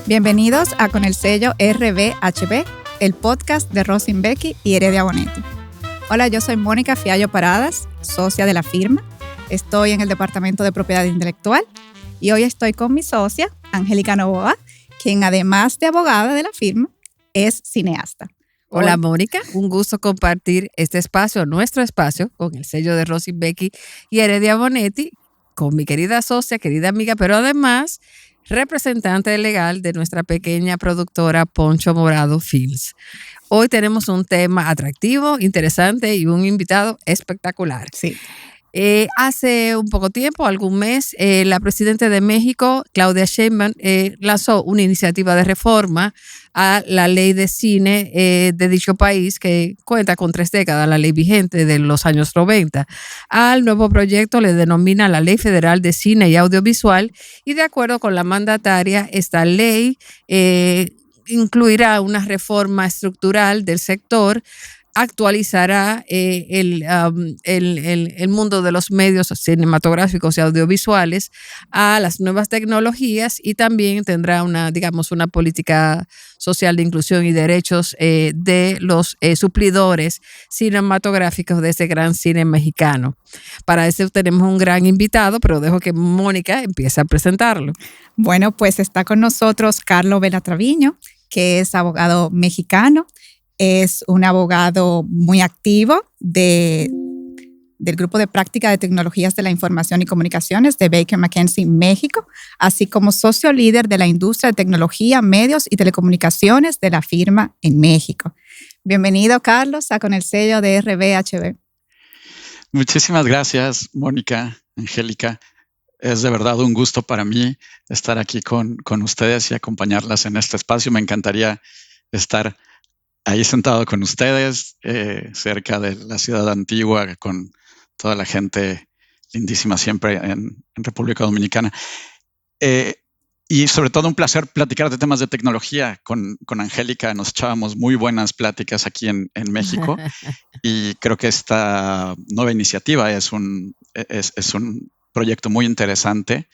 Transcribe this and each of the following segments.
Bienvenidos a Con el sello RBHB, el podcast de Rosin Becky y Heredia Bonetti. Hola, yo soy Mónica Fiallo Paradas, socia de la firma. Estoy en el Departamento de Propiedad Intelectual y hoy estoy con mi socia, Angélica Novoa, quien además de abogada de la firma, es cineasta. Hola Mónica, un gusto compartir este espacio, nuestro espacio, con el sello de Rosin Becky y Heredia Bonetti, con mi querida socia, querida amiga, pero además representante legal de nuestra pequeña productora Poncho Morado Films. Hoy tenemos un tema atractivo, interesante y un invitado espectacular. Sí. Hace un poco tiempo, algún mes, la presidenta de México, Claudia Sheinbaum, lanzó una iniciativa de reforma a la ley de cine de dicho país, que cuenta con 3 décadas, la ley vigente de los años 90. Al nuevo proyecto le denomina la Ley Federal de Cine y Audiovisual, y de acuerdo con la mandataria, esta ley incluirá una reforma estructural del sector, actualizará el mundo de los medios cinematográficos y audiovisuales a las nuevas tecnologías, y también tendrá una política social de inclusión y derechos de los suplidores cinematográficos de ese gran cine mexicano. Para eso tenemos un gran invitado, pero dejo que Mónica empiece a presentarlo. Bueno, pues está con nosotros Carlos Benatraviño, que es abogado mexicano. Es un abogado muy activo del Grupo de Práctica de Tecnologías de la Información y Comunicaciones de Baker McKenzie México, así como socio líder de la industria de tecnología, medios y telecomunicaciones de la firma en México. Bienvenido, Carlos, a Con el sello de RBHB. Muchísimas gracias, Mónica, Angélica. Es de verdad un gusto para mí estar aquí con ustedes y acompañarlas en este espacio. Me encantaría estar ahí sentado con ustedes, cerca de la ciudad antigua, con toda la gente lindísima siempre en República Dominicana. Y sobre todo un placer platicar de temas de tecnología con Angélica. Nos echábamos muy buenas pláticas aquí en México y creo que esta nueva iniciativa es un proyecto muy interesante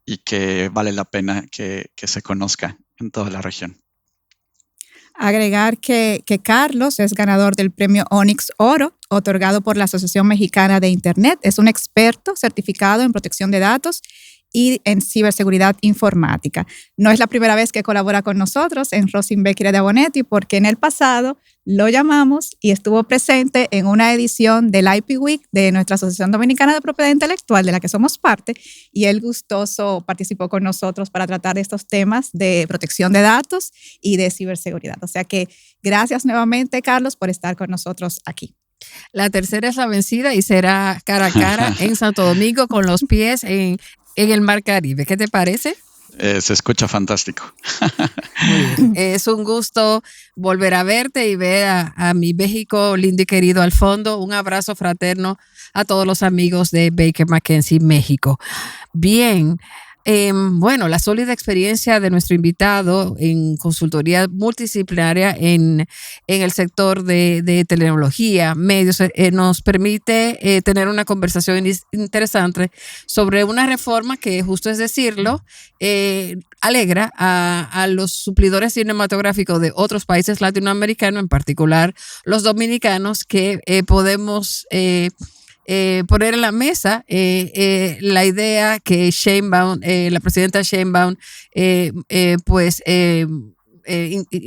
y que vale la pena que se conozca en toda la región. Agregar que Carlos es ganador del premio Onyx Oro, otorgado por la Asociación Mexicana de Internet. Es un experto certificado en protección de datos y en ciberseguridad informática. No es la primera vez que colabora con nosotros en Rosin Becky y Heredia Bonetti, porque en el pasado lo llamamos y estuvo presente en una edición del IP Week de nuestra Asociación Dominicana de Propiedad Intelectual, de la que somos parte, y él gustoso participó con nosotros para tratar estos temas de protección de datos y de ciberseguridad. O sea que gracias nuevamente, Carlos, por estar con nosotros aquí. La tercera es la vencida y será cara a cara en Santo Domingo, con los pies en el Mar Caribe. ¿Qué te parece? Se escucha fantástico. Muy bien. Es un gusto volver a verte y ver a mi México lindo y querido al fondo. Un abrazo fraterno a todos los amigos de Baker McKenzie México. Bien. Bueno, la sólida experiencia de nuestro invitado en consultoría multidisciplinaria en el sector de tecnología, medios, nos permite tener una conversación interesante sobre una reforma que, justo es decirlo, alegra a los suplidores cinematográficos de otros países latinoamericanos, en particular los dominicanos, que podemos poner en la mesa la idea que Sheinbaum, la presidenta Sheinbaum,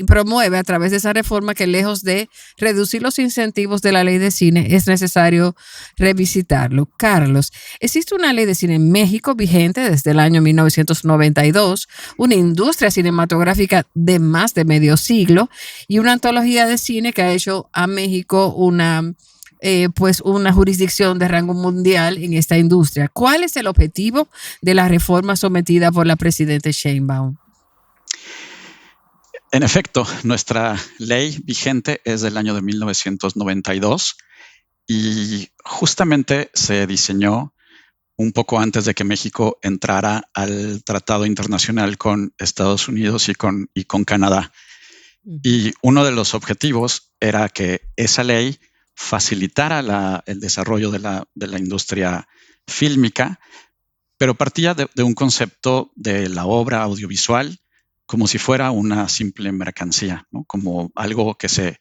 promueve a través de esa reforma, que lejos de reducir los incentivos de la ley de cine, es necesario revisitarlo. Carlos, existe una ley de cine en México vigente desde el año 1992, una industria cinematográfica de más de medio siglo y una antología de cine que ha hecho a México una jurisdicción de rango mundial en esta industria. ¿Cuál es el objetivo de la reforma sometida por la presidenta Sheinbaum? En efecto, nuestra ley vigente es del año de 1992 y justamente se diseñó un poco antes de que México entrara al tratado internacional con Estados Unidos y con Canadá. Y uno de los objetivos era que esa ley facilitara el desarrollo de la industria fílmica, pero partía de un concepto de la obra audiovisual como si fuera una simple mercancía, ¿no? Como algo que se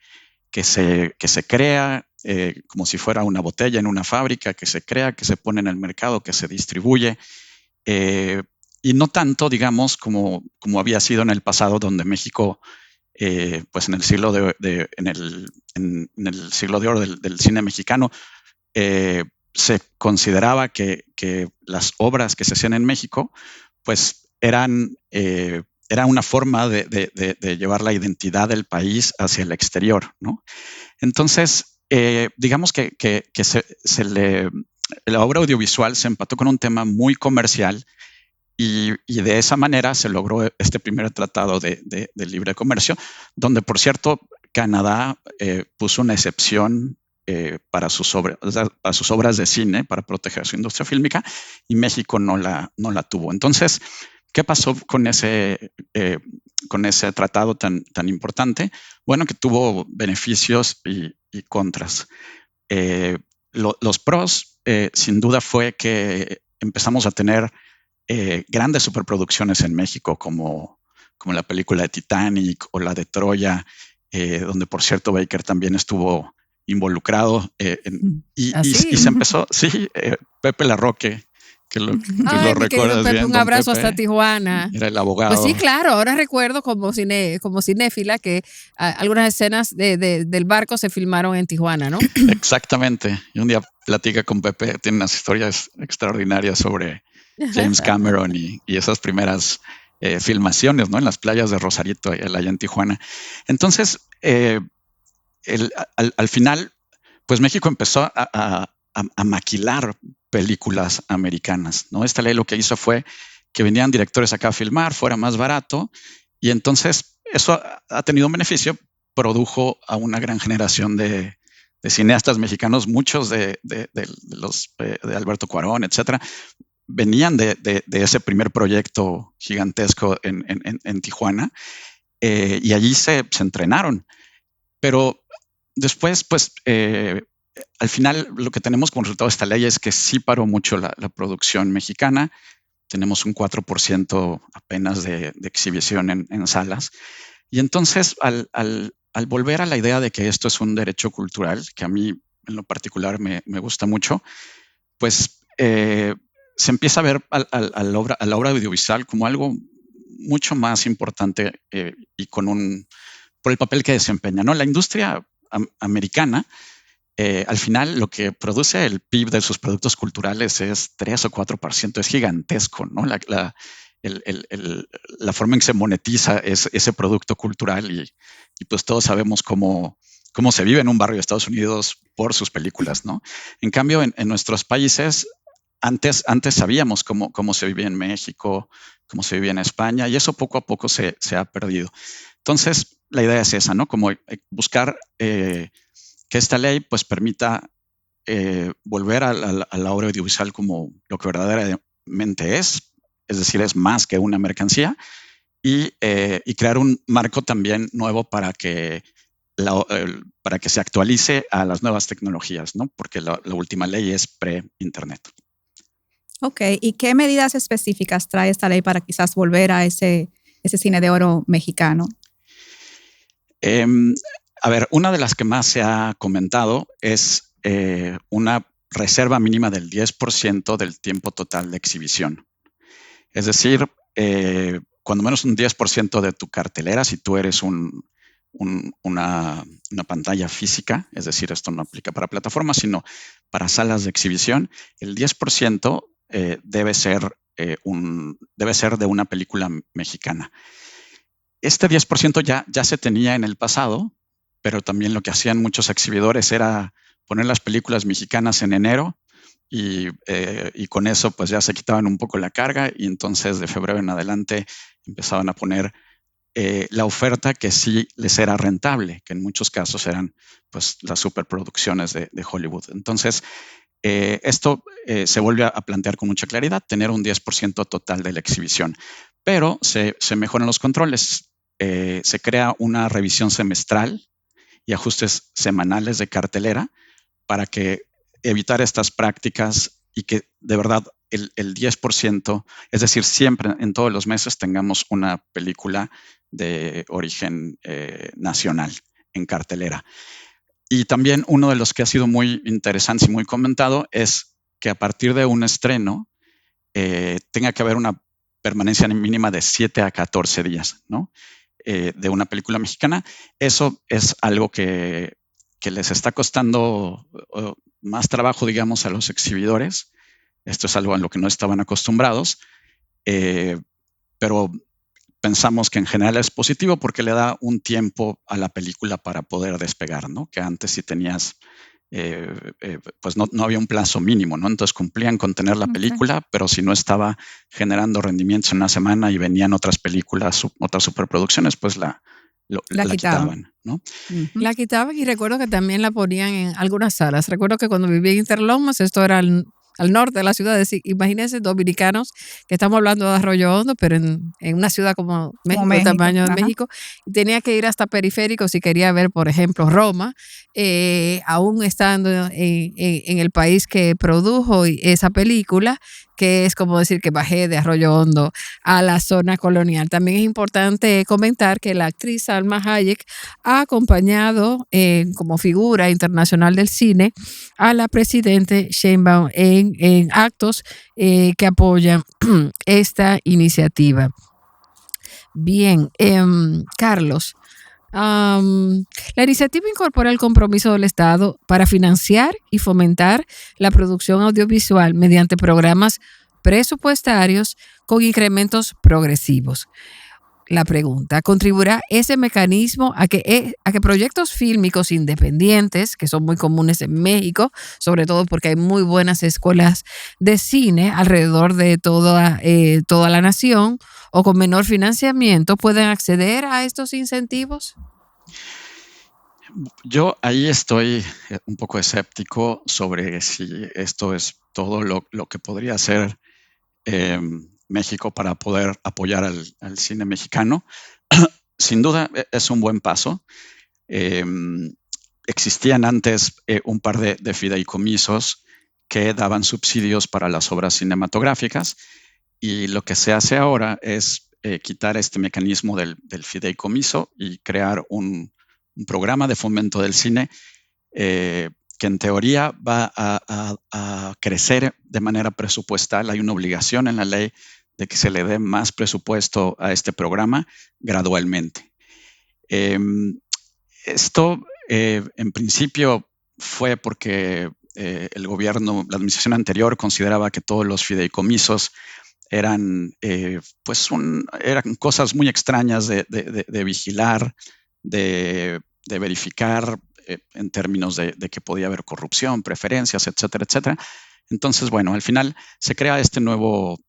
crea, como si fuera una botella en una fábrica, que se crea, que se pone en el mercado, que se distribuye, y no tanto, digamos, como había sido en el pasado, donde México, pues en el siglo en el siglo de oro del cine mexicano, se consideraba que las obras que se hacían en México, pues era una forma de llevar la identidad del país hacia el exterior, ¿no? Entonces, digamos que la obra audiovisual se empató con un tema muy comercial, y de esa manera se logró este primer tratado de libre comercio, donde, por cierto, Canadá puso una excepción para sus obras de cine, para proteger su industria fílmica, y México no la tuvo. Entonces, ¿qué pasó con ese tratado tan importante? Bueno, que tuvo beneficios y contras. Los pros, sin duda, fue que empezamos a tener grandes superproducciones en México, como la película de Titanic o la de Troya, donde, por cierto, Baker también estuvo involucrado, y se empezó, sí, Pepe Larroque, que lo Mi querido recuerdas Pepe, bien. un Don abrazo Pepe hasta Tijuana. era el abogado. Pues sí, claro, ahora recuerdo como cinéfila que algunas escenas del barco se filmaron en Tijuana, ¿no? Exactamente. Y un día platica con Pepe, tiene unas historias extraordinarias sobre James Cameron y esas primeras filmaciones, ¿no? En las playas de Rosarito, allá en Tijuana. Entonces, al final, pues México empezó a maquilar películas americanas, ¿no? Esta ley lo que hizo fue que venían directores acá a filmar, fuera más barato, y entonces eso ha tenido un beneficio, produjo a una gran generación de cineastas mexicanos, muchos de Alberto Cuarón, etcétera, venían de ese primer proyecto gigantesco en Tijuana, y allí se entrenaron. Pero después, pues, al final lo que tenemos como resultado de esta ley es que sí paró mucho la producción mexicana. Tenemos un 4% apenas de exhibición en salas. Y entonces, al volver a la idea de que esto es un derecho cultural, que a mí en lo particular me gusta mucho, pues se empieza a ver a la obra audiovisual como algo mucho más importante, y por el papel que desempeña, ¿no? La industria americana, al final, lo que produce el PIB de sus productos culturales es 3 o 4%, es gigantesco, ¿no? La forma en que se monetiza ese producto cultural, y pues todos sabemos cómo se vive en un barrio de Estados Unidos por sus películas, ¿no? En cambio, en nuestros países, antes sabíamos cómo se vivía en México, cómo se vivía en España, y eso poco a poco se ha perdido. Entonces, la idea es esa, ¿no? Como buscar que esta ley pues permita volver a la obra audiovisual como lo que verdaderamente es decir, es más que una mercancía, y crear un marco también nuevo para que se actualice a las nuevas tecnologías, ¿no? Porque la última ley es pre-internet. Ok, ¿y qué medidas específicas trae esta ley para quizás volver a ese cine de oro mexicano? A ver, una de las que más se ha comentado es una reserva mínima del 10% del tiempo total de exhibición. Es decir, cuando menos un 10% de tu cartelera, si tú eres una pantalla física, es decir, esto no aplica para plataformas, sino para salas de exhibición, el 10% debe ser de una película mexicana. Este 10% ya se tenía en el pasado, pero también lo que hacían muchos exhibidores era poner las películas mexicanas en enero, y con eso pues ya se quitaban un poco la carga, y entonces de febrero en adelante empezaban a poner la oferta que sí les era rentable, que en muchos casos eran pues las superproducciones de Hollywood. Entonces, esto se vuelve a plantear con mucha claridad, tener un 10% total de la exhibición, pero se mejoran los controles. Se crea una revisión semestral y ajustes semanales de cartelera para que evitar estas prácticas y que de verdad el 10%, es decir, siempre en todos los meses tengamos una película de origen nacional en cartelera. Y también uno de los que ha sido muy interesante y muy comentado es que a partir de un estreno tenga que haber una permanencia mínima de 7 a 14 días, ¿no? De una película mexicana. Eso es algo que les está costando más trabajo, digamos, a los exhibidores. Esto es algo a lo que no estaban acostumbrados, pero pensamos que en general es positivo porque le da un tiempo a la película para poder despegar, ¿no? Que antes si tenías, pues no había un plazo mínimo, ¿no? Entonces cumplían con tener la película, pero si no estaba generando rendimientos en una semana y venían otras películas, otras superproducciones, pues la quitaban, ¿no? La quitaban y recuerdo que también la ponían en algunas salas. Recuerdo que cuando vivía en Interlomas, esto era al norte de la ciudad, es decir, imagínense dominicanos que estamos hablando de Arroyo Hondo, pero en una ciudad como México, el tamaño de México, y tenía que ir hasta periférico si quería ver, por ejemplo, Roma, aún estando en el país que produjo esa película, que es como decir que bajé de Arroyo Hondo a la zona colonial. También es importante comentar que la actriz Salma Hayek ha acompañado como figura internacional del cine a la presidente Sheinbaum en actos que apoyan esta iniciativa. Bien, Carlos, la iniciativa incorpora el compromiso del Estado para financiar y fomentar la producción audiovisual mediante programas presupuestarios con incrementos progresivos. La pregunta, ¿contribuirá ese mecanismo a que proyectos fílmicos independientes, que son muy comunes en México, sobre todo porque hay muy buenas escuelas de cine alrededor de toda la nación, o con menor financiamiento, pueden acceder a estos incentivos? Yo ahí estoy un poco escéptico sobre si esto es todo lo que podría hacer México para poder apoyar al cine mexicano. Sin duda es un buen paso. Existían antes un par de fideicomisos que daban subsidios para las obras cinematográficas, y lo que se hace ahora es quitar este mecanismo del fideicomiso y crear un programa de fomento del cine que en teoría va a crecer de manera presupuestal. Hay una obligación en la ley de que se le dé más presupuesto a este programa gradualmente. Esto en principio fue porque el gobierno, la administración anterior, consideraba que todos los fideicomisos eran cosas muy extrañas de vigilar, de verificar en términos de que podía haber corrupción, preferencias, etcétera, etcétera. Entonces, bueno, al final se crea este nuevo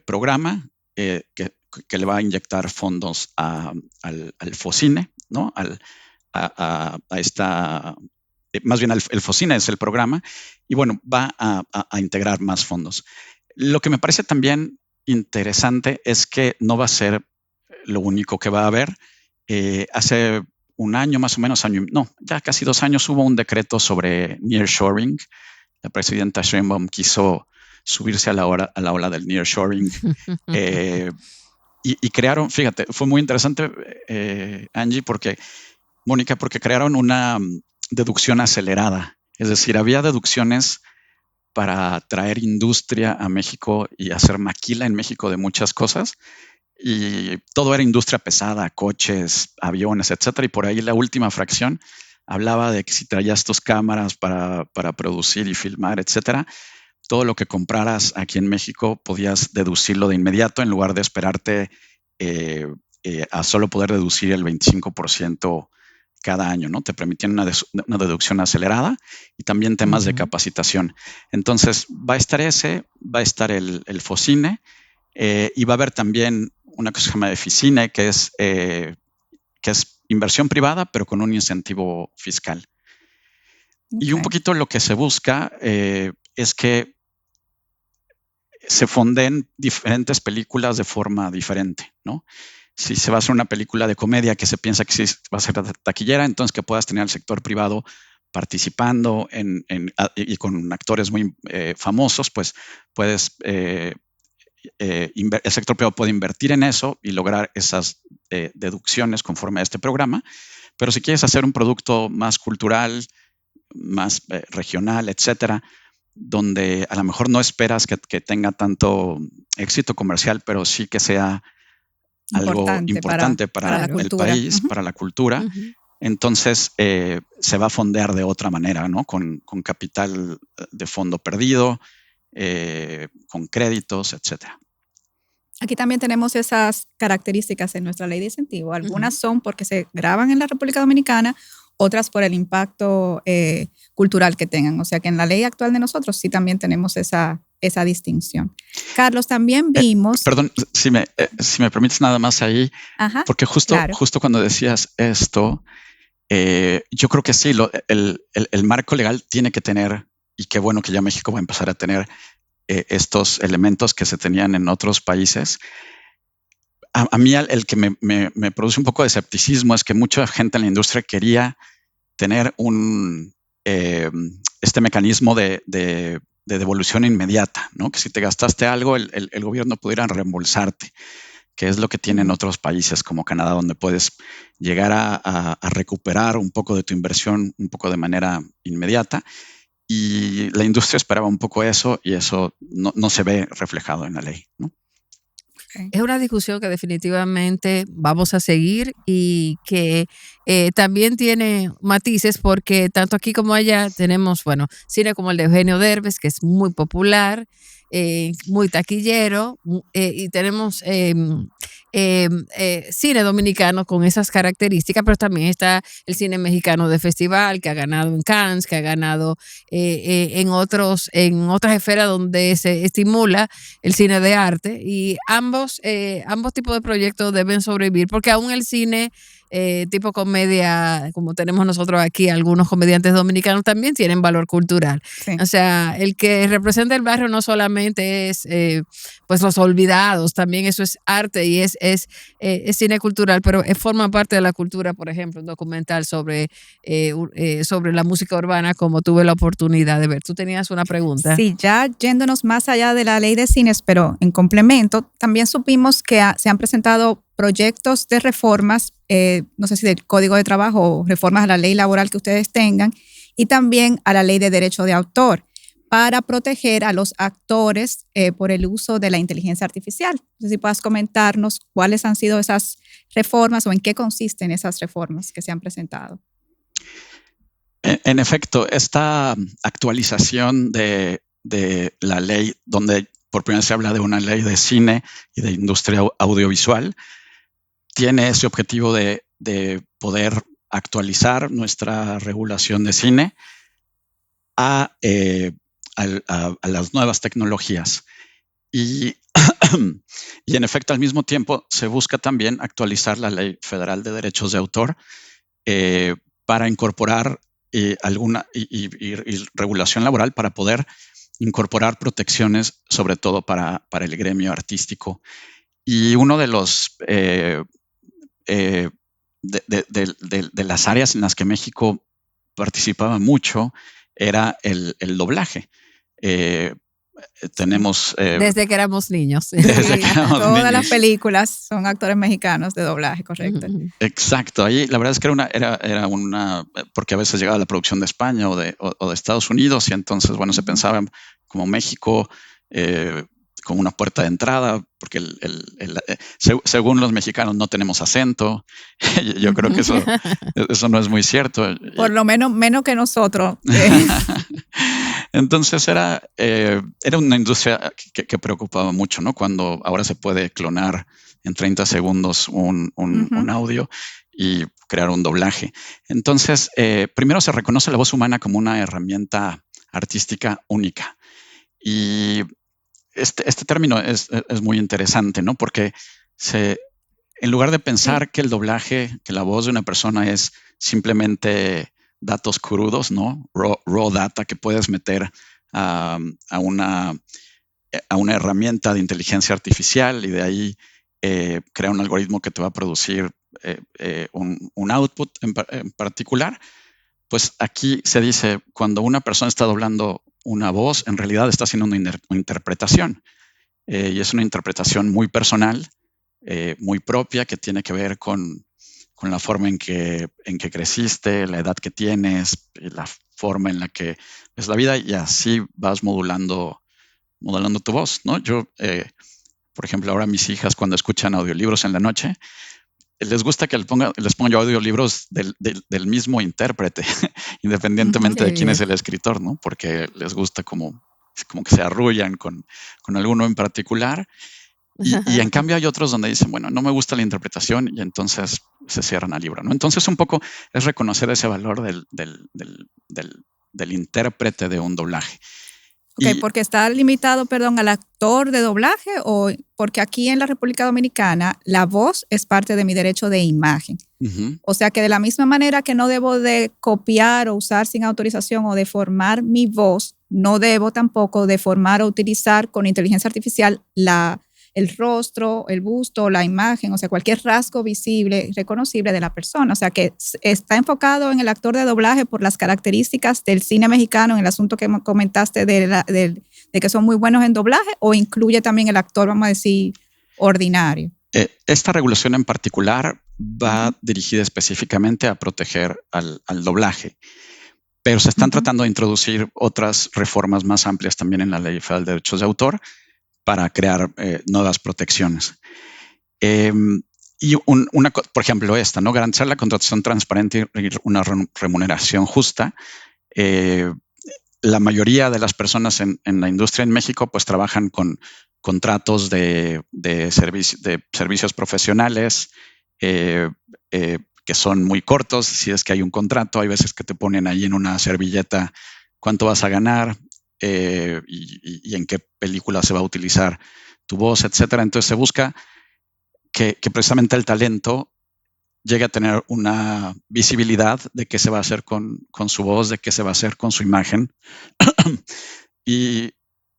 programa que le va a inyectar fondos al FOCINE, ¿no? Más bien el FOCINE es el programa, y bueno, va a integrar más fondos. Lo que me parece también interesante es que no va a ser lo único que va a haber. Hace un año, más o menos, ya casi 2 años, hubo un decreto sobre nearshoring. La presidenta Sheinbaum quiso subirse a la ola del nearshoring y crearon, fíjate, fue muy interesante, Angie, Mónica, porque crearon una deducción acelerada. Es decir, había deducciones para traer industria a México y hacer maquila en México de muchas cosas. Y todo era industria pesada, coches, aviones, etcétera. Y por ahí la última fracción hablaba de que si traías tus cámaras para producir y filmar, etcétera, todo lo que compraras aquí en México podías deducirlo de inmediato en lugar de esperarte a solo poder deducir el 25% cada año, ¿no? Te permitían una deducción acelerada y también temas de capacitación. Entonces, va a estar el FOCINE, y va a haber también una cosa que se llama EFICINE, que es inversión privada, pero con un incentivo fiscal. Okay. Y un poquito lo que se busca es que se fonden diferentes películas de forma diferente, ¿no? Si se va a hacer una película de comedia que se piensa que sí va a ser taquillera, entonces que puedas tener al sector privado participando y con actores muy famosos, pues puedes, el sector privado puede invertir en eso y lograr esas deducciones conforme a este programa. Pero si quieres hacer un producto más cultural, más regional, etcétera, donde a lo mejor no esperas que tenga tanto éxito comercial, pero sí que sea algo importante para el país, para la cultura, entonces se va a fondear de otra manera, ¿no? Con capital de fondo perdido, con créditos, etcétera. Aquí también tenemos esas características en nuestra ley de incentivo. Algunas son porque se graban en la República Dominicana, otras por el impacto cultural que tengan. O sea que en la ley actual de nosotros sí también tenemos esa distinción. Carlos, también vimos... Perdón, si me permites nada más ahí, porque justo cuando decías esto, yo creo que sí, el marco legal tiene que tener, y qué bueno que ya México va a empezar a tener estos elementos que se tenían en otros países. A mí el que me produce un poco de escepticismo es que mucha gente en la industria quería tener este mecanismo de devolución inmediata, ¿no? Que si te gastaste algo, el gobierno pudiera reembolsarte, que es lo que tienen otros países como Canadá, donde puedes llegar a recuperar un poco de tu inversión un poco de manera inmediata. Y la industria esperaba un poco eso y eso no se ve reflejado en la ley, ¿no? Es una discusión que definitivamente vamos a seguir y que también tiene matices porque tanto aquí como allá tenemos, bueno, cine como el de Eugenio Derbez, que es muy popular, muy taquillero, y tenemos cine dominicano con esas características, pero también está el cine mexicano de festival que ha ganado en Cannes, que ha ganado en otras esferas donde se estimula el cine de arte, y ambos tipos de proyectos deben sobrevivir porque aún el cine tipo comedia, como tenemos nosotros aquí, algunos comediantes dominicanos también tienen valor cultural. Sí. O sea, el que representa el barrio no solamente es pues los olvidados, también eso es arte y es cine cultural, pero forma parte de la cultura. Por ejemplo, un documental sobre la música urbana, como tuve la oportunidad de ver. Tú tenías una pregunta. Sí, ya yéndonos más allá de la ley de cines, pero en complemento, también supimos que se han presentado proyectos de reformas, no sé si del Código de Trabajo o reformas a la ley laboral que ustedes tengan, y también a la ley de derecho de autor, para proteger a los actores por el uso de la inteligencia artificial. No sé si puedas comentarnos cuáles han sido esas reformas o en qué consisten esas reformas que se han presentado. En efecto, esta actualización de la ley, donde por primera vez se habla de una ley de cine y de industria audiovisual, tiene ese objetivo de poder actualizar nuestra regulación de cine a las nuevas tecnologías. Y en efecto, al mismo tiempo, se busca también actualizar la Ley Federal de Derechos de Autor para incorporar alguna regulación laboral para poder incorporar protecciones, sobre todo para el gremio artístico. Y uno de los de las áreas en las que México participaba mucho era el doblaje. Tenemos... desde que éramos niños. Todas las películas son actores mexicanos de doblaje, correcto. Exacto. Ahí la verdad es que era una... Porque a veces llegaba la producción de España o de Estados Unidos y entonces, bueno, se pensaba como México... como una puerta de entrada, porque según los mexicanos no tenemos acento. Yo creo que eso no es muy cierto. Por lo menos que nosotros. Entonces era una industria que preocupaba mucho, ¿no? Cuando ahora se puede clonar en 30 segundos un audio y crear un doblaje. Entonces, primero se reconoce la voz humana como una herramienta artística única. Y este término es muy interesante, ¿no? Porque en lugar de pensar que el doblaje, que la voz de una persona es simplemente datos crudos, ¿no? Raw data que puedes meter a una herramienta de inteligencia artificial y de ahí crear un algoritmo que te va a producir un output en particular, Pues aquí se dice, cuando una persona está doblando una voz, en realidad está haciendo una interpretación. Y es una interpretación muy personal, muy propia, que tiene que ver con la forma en que creciste, la edad que tienes, la forma en la que es la vida, y así vas modulando tu voz, ¿no? Yo, por ejemplo, ahora mis hijas, cuando escuchan audiolibros en la noche, les gusta que les ponga yo audiolibros del mismo intérprete, independientemente de quién es el escritor, ¿no? Porque les gusta como que se arrullan con alguno en particular. Y en cambio hay otros donde dicen, bueno, no me gusta la interpretación, y entonces se cierran al libro, ¿no? Entonces un poco es reconocer ese valor del intérprete de un doblaje. Ok, porque está limitado, perdón, al actor de doblaje, o porque aquí en la República Dominicana la voz es parte de mi derecho de imagen. O sea que de la misma manera que no debo de copiar o usar sin autorización o deformar mi voz, no debo tampoco deformar o utilizar con inteligencia artificial el rostro, el busto, la imagen, o sea, cualquier rasgo visible, reconocible de la persona. O sea, que está enfocado en el actor de doblaje por las características del cine mexicano, en el asunto que comentaste de que son muy buenos en doblaje, o incluye también el actor, vamos a decir, ordinario. Esta regulación en particular va dirigida específicamente a proteger al doblaje, pero se están tratando de introducir otras reformas más amplias también en la Ley Federal de Derechos de Autor para crear nuevas protecciones. Y por ejemplo, esta, ¿no? Garantizar la contratación transparente y una remuneración justa. La mayoría de las personas en la industria en México pues trabajan con contratos de servicios profesionales que son muy cortos. Si es que hay un contrato, hay veces que te ponen ahí en una servilleta cuánto vas a ganar, y en qué película se va a utilizar tu voz, etcétera. Entonces se busca que precisamente el talento llegue a tener una visibilidad de qué se va a hacer con su voz, de qué se va a hacer con su imagen. Y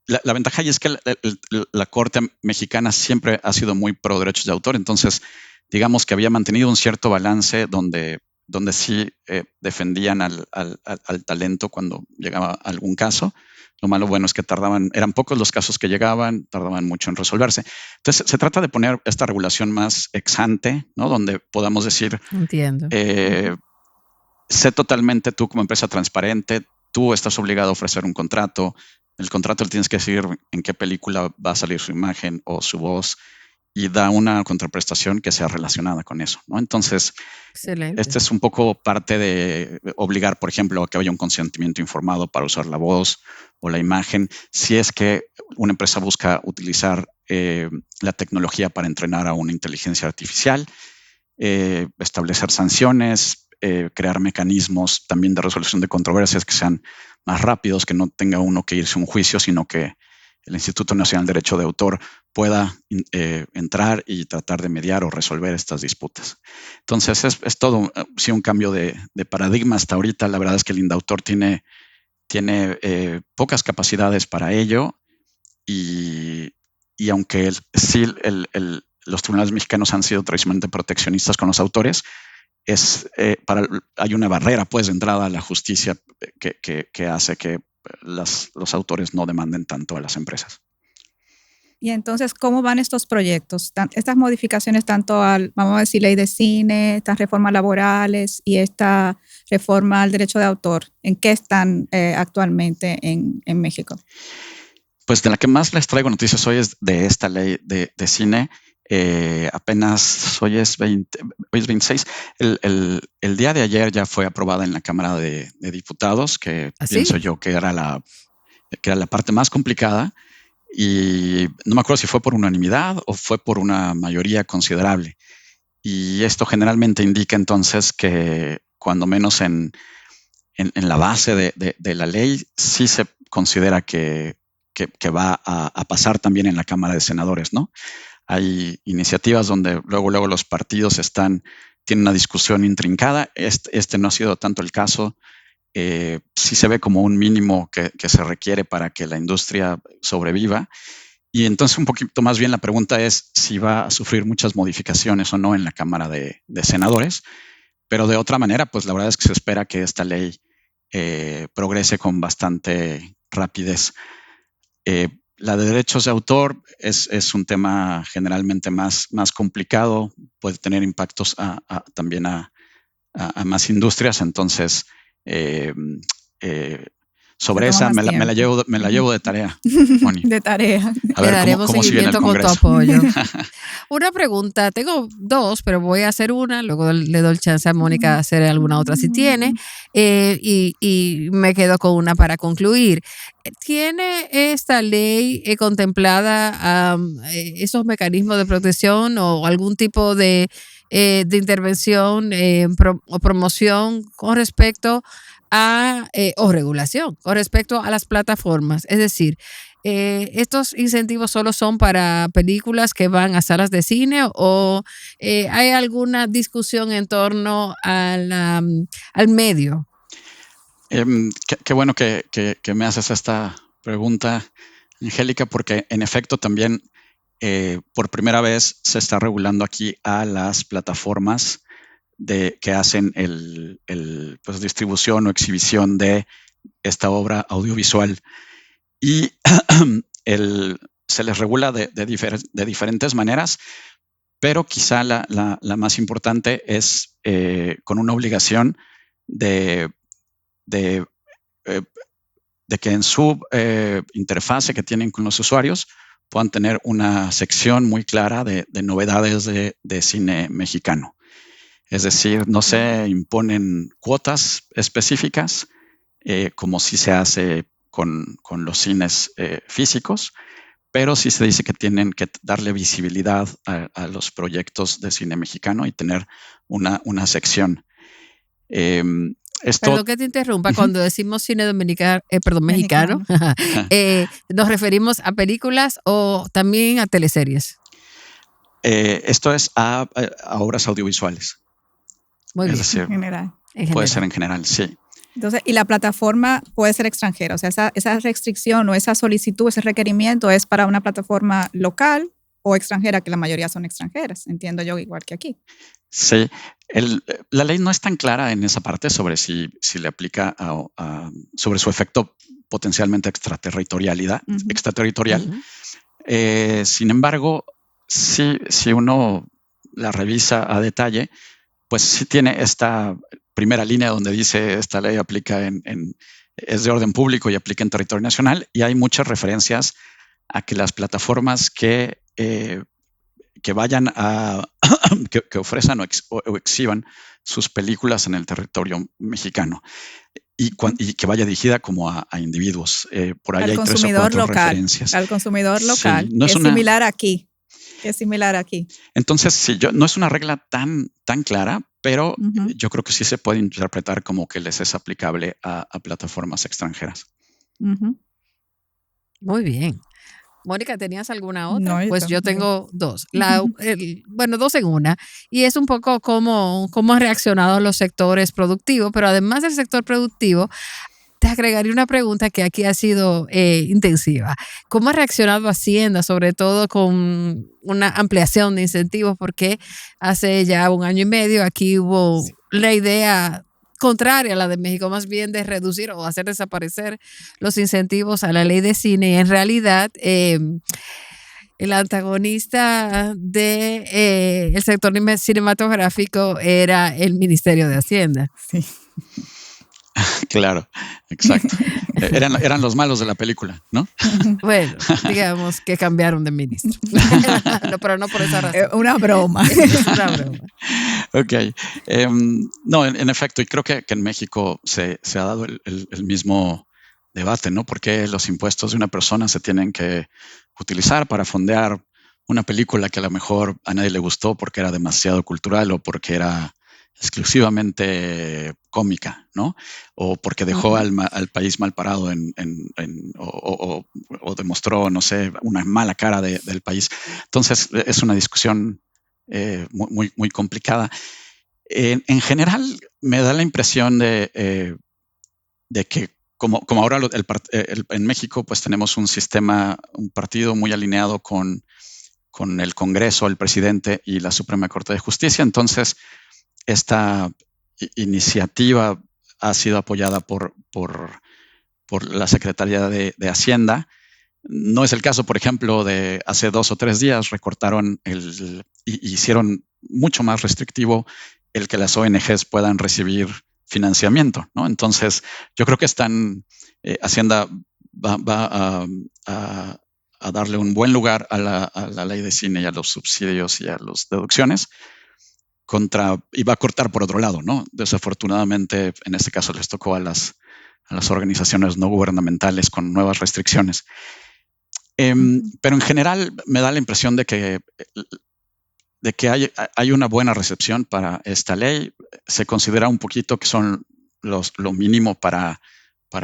la ventaja ahí es que la Corte mexicana siempre ha sido muy pro derechos de autor, entonces digamos que había mantenido un cierto balance donde sí defendían al talento cuando llegaba algún caso. Lo malo bueno es que eran pocos los casos que llegaban, tardaban mucho en resolverse. Entonces se trata de poner esta regulación más ex ante, ¿no? Donde podamos decir, entiendo, sé totalmente tú como empresa transparente, tú estás obligado a ofrecer un contrato, el contrato le tienes que decir en qué película va a salir su imagen o su voz, y da una contraprestación que sea relacionada con eso, ¿no? Entonces, este es un poco parte de obligar, por ejemplo, a que haya un consentimiento informado para usar la voz o la imagen. Si es que una empresa busca utilizar la tecnología para entrenar a una inteligencia artificial, establecer sanciones, crear mecanismos también de resolución de controversias que sean más rápidos, que no tenga uno que irse a un juicio, sino que el Instituto Nacional de Derecho de Autor pueda entrar y tratar de mediar o resolver estas disputas. Entonces es todo sí un cambio de paradigma. Hasta ahorita la verdad es que el INDAUTOR tiene pocas capacidades para ello, y aunque los tribunales mexicanos han sido tradicionalmente proteccionistas con los autores, hay una barrera pues de entrada a la justicia que hace que los autores no demanden tanto a las empresas. Y entonces, ¿cómo van estos proyectos? Estas modificaciones tanto vamos a decir, ley de cine, estas reformas laborales y esta reforma al derecho de autor, ¿en qué están actualmente en México? Pues de la que más les traigo noticias hoy es de esta ley de cine. Apenas hoy es 26. El día de ayer ya fue aprobada en la Cámara de Diputados, que pienso yo que era la parte más complicada, y no me acuerdo si fue por unanimidad o fue por una mayoría considerable. Y esto generalmente indica entonces que cuando menos en la base de la ley sí se considera que va a pasar también en la Cámara de Senadores, ¿no? Hay iniciativas donde luego los partidos tienen una discusión intrincada. Este no ha sido tanto el caso. Sí se ve como un mínimo que se requiere para que la industria sobreviva. Y entonces un poquito más bien la pregunta es si va a sufrir muchas modificaciones o no en la Cámara de Senadores. Pero de otra manera, pues la verdad es que se espera que esta ley progrese con bastante rapidez. La de derechos de autor es un tema generalmente más complicado, puede tener impactos también a más industrias, entonces sobre esa me la llevo de tarea, Moni. De tarea. A ver Le daremos cómo sigue en el seguimiento con tu Congreso. apoyo. Una pregunta, tengo dos, pero voy a hacer una, luego le doy chance a Mónica de hacer alguna otra si tiene, y me quedo con una para concluir. ¿Tiene esta ley contemplada esos mecanismos de protección o algún tipo de intervención o promoción con respecto a, o regulación con respecto a las plataformas? Es decir, ¿estos incentivos solo son para películas que van a salas de cine o hay alguna discusión en torno al medio? Qué bueno que me haces esta pregunta, Angélica, porque en efecto también por primera vez se está regulando aquí a las plataformas que hacen pues, distribución o exhibición de esta obra audiovisual. Y se les regula de diferentes maneras, pero quizá la más importante es con una obligación de que en su interfase que tienen con los usuarios puedan tener una sección muy clara de novedades de cine mexicano. Es decir, no se imponen cuotas específicas, como sí se hace con los cines físicos, pero sí se dice que tienen que darle visibilidad a los proyectos de cine mexicano y tener una sección. Perdón que te interrumpa, cuando decimos cine mexicano, ¿nos referimos a películas o también a teleseries? Esto es a obras audiovisuales. Muy bien. Es decir, puede ser en general, sí. Entonces, y la plataforma puede ser extranjera, o sea, esa restricción o esa solicitud, ese requerimiento es para una plataforma local o extranjera, que la mayoría son extranjeras, entiendo yo, igual que aquí. Sí, la ley no es tan clara en esa parte sobre si le aplica sobre su efecto potencialmente extraterritorial. Sin embargo, si uno la revisa a detalle, pues sí tiene esta primera línea donde dice esta ley aplica es de orden público y aplica en territorio nacional, y hay muchas referencias a que las plataformas que vayan que ofrezcan o exhiban sus películas en el territorio mexicano y que vaya dirigida como a individuos. Por ahí hay 3 o 4 referencias. Al consumidor local, sí, no es similar aquí. Es similar aquí. Entonces, sí, no es una regla tan clara, pero yo creo que sí se puede interpretar como que les es aplicable a plataformas extranjeras. Muy bien. Mónica, ¿tenías alguna otra? No, pues yo tengo dos. Bueno, dos en una. Y es un poco cómo han reaccionado los sectores productivos, pero además del sector productivo, te agregaría una pregunta que aquí ha sido intensiva. ¿Cómo ha reaccionado Hacienda, sobre todo con una ampliación de incentivos? Porque hace ya 1 año y medio aquí hubo la idea contraria a la de México, más bien de reducir o hacer desaparecer los incentivos a la ley de cine. Y en realidad, el antagonista del sector cinematográfico era el Ministerio de Hacienda. Sí. Claro, exacto. Eran los malos de la película, ¿no? Bueno, digamos que cambiaron de ministro. No, pero no por esa razón. Una broma. Es una broma. Ok. No, en efecto, y creo que en México se ha dado el mismo debate, ¿no? Porque los impuestos de una persona se tienen que utilizar para fondear una película que a lo mejor a nadie le gustó porque era demasiado cultural o porque era exclusivamente cómica, ¿no? O porque dejó al país mal parado o demostró, no sé, una mala cara del país. Entonces, es una discusión muy, muy complicada. En general, me da la impresión de que como ahora en México, pues tenemos un partido muy alineado con el Congreso, el presidente y la Suprema Corte de Justicia. Entonces, esta iniciativa ha sido apoyada por la Secretaría de Hacienda. No es el caso, por ejemplo, de hace 2 o 3 días recortaron hicieron mucho más restrictivo el que las ONGs puedan recibir financiamiento, ¿no? Entonces, yo creo que Hacienda va a darle un buen lugar a la ley de cine y a los subsidios y a las deducciones y va a cortar por otro lado, ¿no? Desafortunadamente, en este caso les tocó a las organizaciones no gubernamentales con nuevas restricciones. Pero en general me da la impresión de que hay una buena recepción para esta ley. Se considera un poquito que son lo mínimo para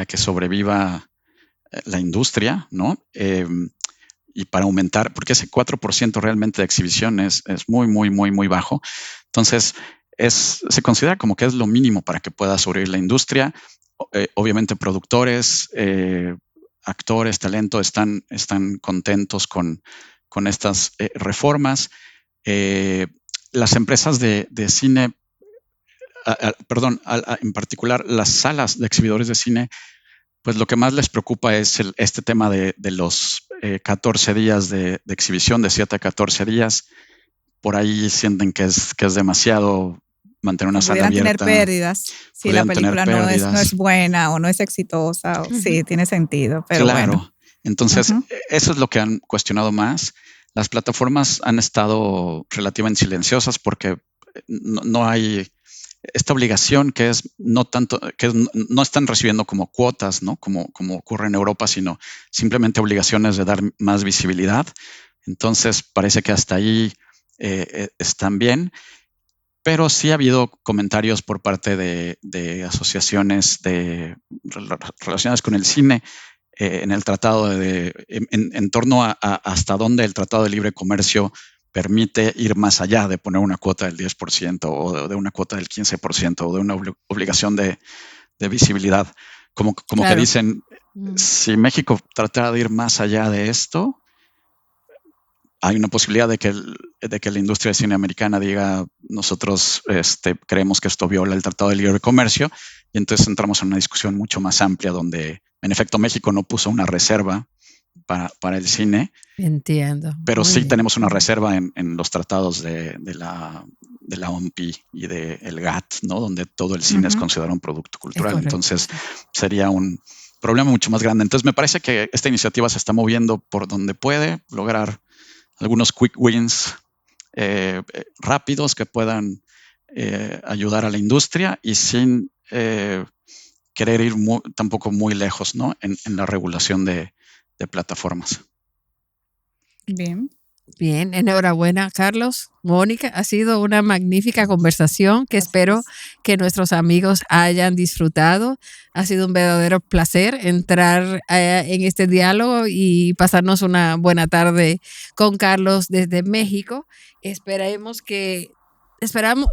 que sobreviva la industria, ¿no? Y para aumentar, porque ese 4% realmente de exhibición es muy, muy, muy, muy bajo. Entonces, se considera como que es lo mínimo para que pueda sobrevivir la industria. Obviamente productores, actores, talento están contentos con estas reformas. Las empresas de cine, en particular las salas de exhibidores de cine, pues lo que más les preocupa es este tema de los 14 días de exhibición, de 7 a 14 días. Por ahí sienten que es demasiado mantener una sala abierta. Pudieran tener pérdidas si la película no es buena o no es exitosa. Sí, tiene sentido, pero claro. Bueno. Entonces, eso es lo que han cuestionado más. Las plataformas han estado relativamente silenciosas porque no hay esta obligación que es no tanto, que no están recibiendo como cuotas, ¿no? Como ocurre en Europa, sino simplemente obligaciones de dar más visibilidad. Entonces, parece que hasta ahí están bien. Pero sí ha habido comentarios por parte de asociaciones relacionadas con el cine en el tratado en torno a hasta dónde el Tratado de Libre Comercio permite ir más allá de poner una cuota del 10% o de una cuota del 15% o de una obligación de visibilidad. Como claro. Que dicen, si México tratara de ir más allá de esto, hay una posibilidad de que la industria de cine americana diga, nosotros creemos que esto viola el Tratado de Libre Comercio, y entonces entramos en una discusión mucho más amplia donde, en efecto, México no puso una reserva para el cine. Entiendo. Pero muy sí bien. Tenemos una reserva en los tratados de la OMP y del GATT, ¿no? Donde todo el cine es considerado un producto cultural. Entonces sería un problema mucho más grande. Entonces me parece que esta iniciativa se está moviendo por donde puede lograr algunos quick wins rápidos que puedan ayudar a la industria y sin querer ir tampoco muy lejos, ¿no? en la regulación de plataformas. Bien, enhorabuena, Carlos. Mónica, ha sido una magnífica conversación que espero que nuestros amigos hayan disfrutado. Ha sido un verdadero placer entrar en este diálogo y pasarnos una buena tarde con Carlos desde México.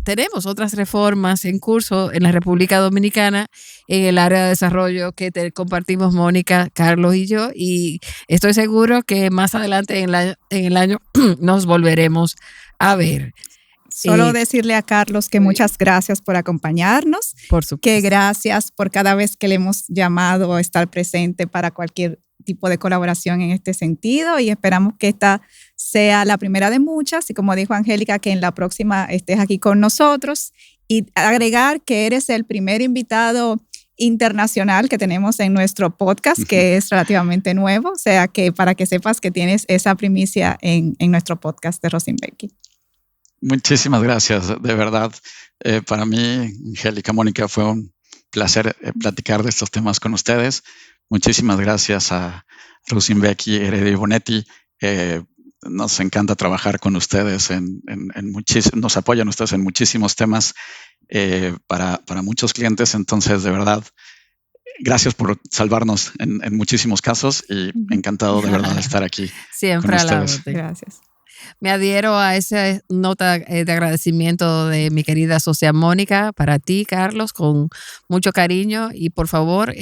Tenemos otras reformas en curso en la República Dominicana en el área de desarrollo que compartimos Mónica, Carlos y yo, y estoy seguro que más adelante en el año nos volveremos a ver. Solo decirle a Carlos que muchas gracias por acompañarnos, por supuesto. Que gracias por cada vez que le hemos llamado a estar presente para cualquier tipo de colaboración en este sentido, y esperamos que esta sea la primera de muchas, y como dijo Angélica, que en la próxima estés aquí con nosotros, y agregar que eres el primer invitado internacional que tenemos en nuestro podcast, que es relativamente nuevo, o sea que para que sepas que tienes esa primicia en nuestro podcast de Rosinbecky. Muchísimas gracias, de verdad. Para mí, Angélica, Mónica, fue un placer platicar de estos temas con ustedes. Muchísimas gracias a Rosinbecky, Heredia y Bonetti. Nos encanta trabajar con ustedes, nos apoyan ustedes en muchísimos temas para muchos clientes. Entonces, de verdad, gracias por salvarnos en muchísimos casos y encantado de verdad de estar aquí siempre con ustedes. Gracias. Me adhiero a esa nota de agradecimiento de mi querida socia Mónica para ti, Carlos, con mucho cariño, y por favor,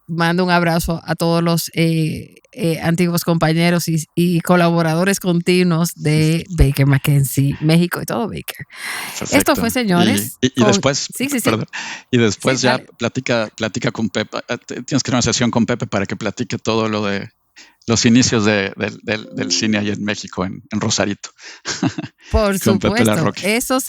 mando un abrazo a todos los antiguos compañeros y colaboradores continuos de Baker McKenzie, México y todo Baker. Perfecto. Esto fue, señores. Y después, perdón, y después Sí, ya dale. platica con Pepe. Tienes que tener una sesión con Pepe para que platique todo lo de los inicios del cine ahí en México, en Rosarito. Por Con Pepe supuesto, Larroque. eso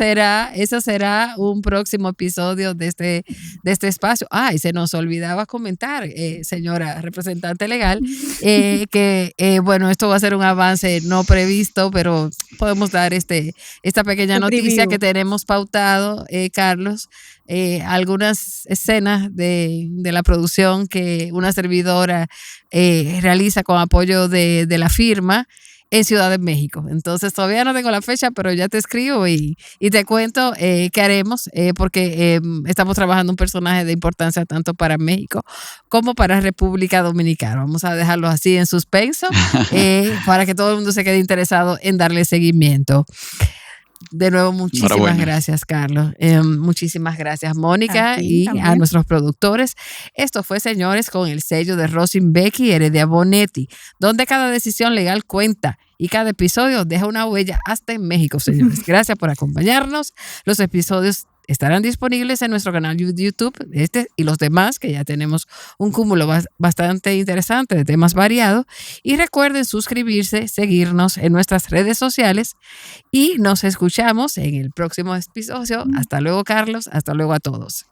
será un próximo episodio de este espacio. Y se nos olvidaba comentar, señora representante legal, que bueno, esto va a ser un avance no previsto, pero podemos dar esta pequeña noticia que tenemos pautado, Carlos, algunas escenas de la producción que una servidora realiza con apoyo de la firma en Ciudad de México. Entonces todavía no tengo la fecha, pero ya te escribo y te cuento qué haremos, porque estamos trabajando un personaje de importancia tanto para México como para República Dominicana. Vamos a dejarlo así en suspenso para que todo el mundo se quede interesado en darle seguimiento. De nuevo, muchísimas gracias, Carlos. Muchísimas gracias, Mónica, y también a nuestros productores. Esto fue, señores, con el sello de Rosin Becky y Heredia Bonetti, donde cada decisión legal cuenta y cada episodio deja una huella hasta en México, señores. Gracias por acompañarnos. Los episodios estarán disponibles en nuestro canal de YouTube, y los demás, que ya tenemos un cúmulo bastante interesante de temas variados. Y recuerden suscribirse, seguirnos en nuestras redes sociales, y nos escuchamos en el próximo episodio. Hasta luego, Carlos. Hasta luego a todos.